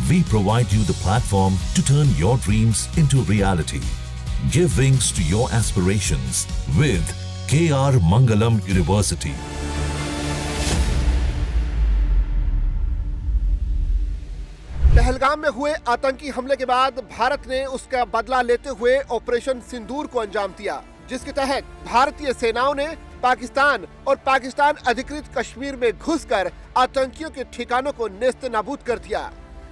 We provide you the platform to turn your dreams into reality. Give wings to your aspirations with KR Mangalam University. Pahalgam में हुए आतंकी हमले के बाद भारत ने उसका बदला लेते हुए ऑपरेशन सिंदूर को अंजाम दिया, जिसके तहत भारतीय सेनाओं ने पाकिस्तान और पाकिस्तान अधिकृत कश्मीर में घुसकर आतंकियों के ठिकानों को नेस्त नाबूद कर दिया।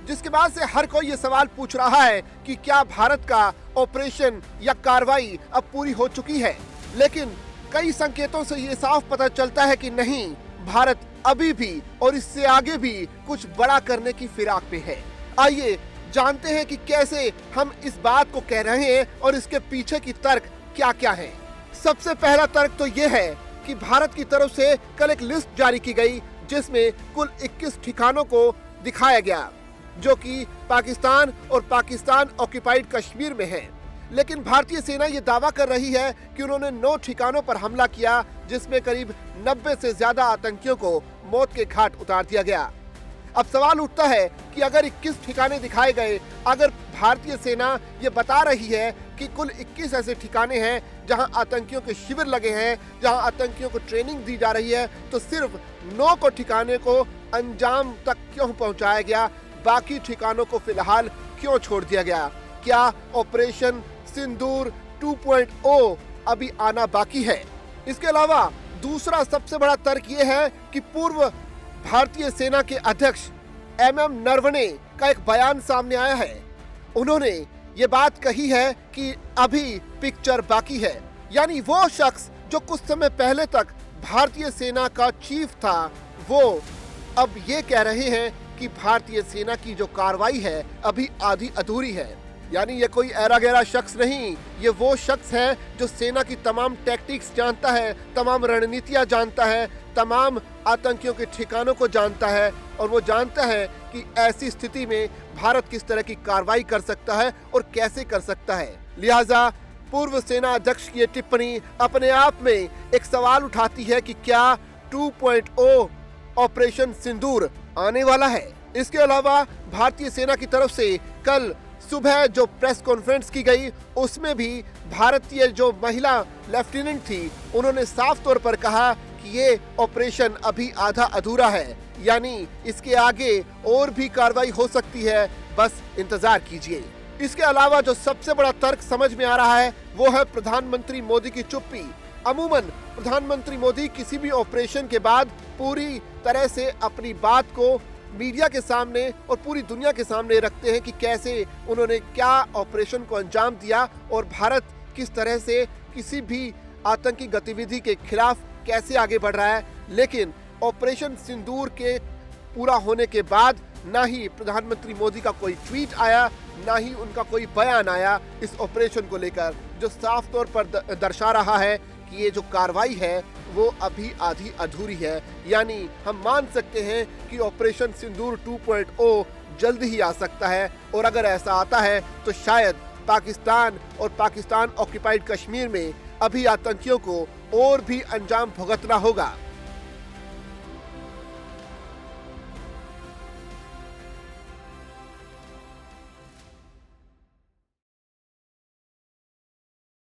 जिसके बाद से हर कोई ये सवाल पूछ रहा है कि क्या भारत का ऑपरेशन या कार्रवाई अब पूरी हो चुकी है। लेकिन कई संकेतों से ये साफ पता चलता है कि नहीं, भारत अभी भी और इससे आगे भी कुछ बड़ा करने की फिराक में है। आइए जानते हैं कि कैसे हम इस बात को कह रहे हैं और इसके पीछे की तर्क क्या क्या है। सबसे पहला तर्क तो ये है कि भारत की तरफ से कल एक लिस्ट जारी की गई, जिसमें कुल 21 ठिकानों को दिखाया गया, जो कि पाकिस्तान और पाकिस्तान ऑक्युपाइड कश्मीर में है। लेकिन भारतीय सेना ये दावा कर रही है कि उन्होंने 9 ठिकानों पर हमला किया, जिसमें करीब 90 से ज्यादा आतंकियों को मौत के घाट उतार दिया गया। अब सवाल उठता है कि अगर 21 ठिकाने दिखाए गए, अगर भारतीय सेना ये बता रही है कि कुल 21 ऐसे ठिकाने हैं जहां आतंकियों के शिविर लगे हैं, जहां आतंकियों को ट्रेनिंग दी जा रही है, तो सिर्फ 9 को ठिकाने को अंजाम तक क्यों पहुंचाया गया, बाकी ठिकानों को फिलहाल क्यों छोड़ दिया गया? क्या ऑपरेशन सिंदूर 2.0 अभी आना बाकी है? इसके अलावा दूसरा सबसे बड़ा तर्क ये है कि पूर्व भारतीय सेना के अध्यक्ष MM नरवणे का एक बयान सामने आया है। उन्होंने ये बात कही है कि अभी पिक्चर बाकी है, यानी वो शख्स जो कुछ समय पहले तक भारतीय सेना का चीफ था, वो अब ये कह रहे हैं कि भारतीय सेना की जो कार्रवाई है अभी आधी अधूरी है। यानी ये कोई ऐरा गैरा शख्स नहीं, ये वो शख्स है जो सेना की तमाम टैक्टिक्स जानता है, तमाम रणनीतियां जानता है, तमाम आतंकियों के ठिकानों को जानता है, और वो जानता है कि ऐसी स्थिति में भारत किस तरह की कार्रवाई कर सकता है और कैसे कर सकता है। लिहाजा पूर्व सेना अध्यक्ष की ये टिप्पणी अपने आप में एक सवाल उठाती है कि क्या 2.0 ऑपरेशन सिंदूर आने वाला है। इसके अलावा भारतीय सेना की तरफ से कल सुबह जो प्रेस कॉन्फ्रेंस की गई, उसमें भी भारतीय जो महिला लेफ्टिनेंट थी, उन्होंने साफ तौर पर कहा कि ये ऑपरेशन अभी आधा अधूरा है, यानी इसके आगे और भी कार्रवाई हो सकती है, बस इंतजार कीजिए। इसके अलावा जो सबसे बड़ा तर्क समझ में आ रहा है वो है प्रधानमंत्री मोदी की चुप्पी। अमूमन प्रधानमंत्री मोदी किसी भी ऑपरेशन के बाद पूरी तरह से अपनी बात को मीडिया के सामने और पूरी दुनिया के सामने रखते हैं कि कैसे उन्होंने क्या ऑपरेशन को अंजाम दिया और भारत किस तरह से किसी भी आतंकी गतिविधि के खिलाफ कैसे आगे बढ़ रहा है। लेकिन ऑपरेशन सिंदूर के पूरा होने के बाद ना ही प्रधानमंत्री मोदी का कोई ट्वीट आया, ना ही उनका कोई बयान आया इस ऑपरेशन को लेकर, जो साफ तौर पर दर्शा रहा है कि ये जो कार्रवाई है वो अभी आधी अधूरी है। यानी हम मान सकते हैं कि ऑपरेशन सिंदूर 2.0 जल्द ही आ सकता है, और अगर ऐसा आता है तो शायद पाकिस्तान और पाकिस्तान ऑक्युपाइड कश्मीर में अभी आतंकियों को और भी अंजाम भुगतना होगा।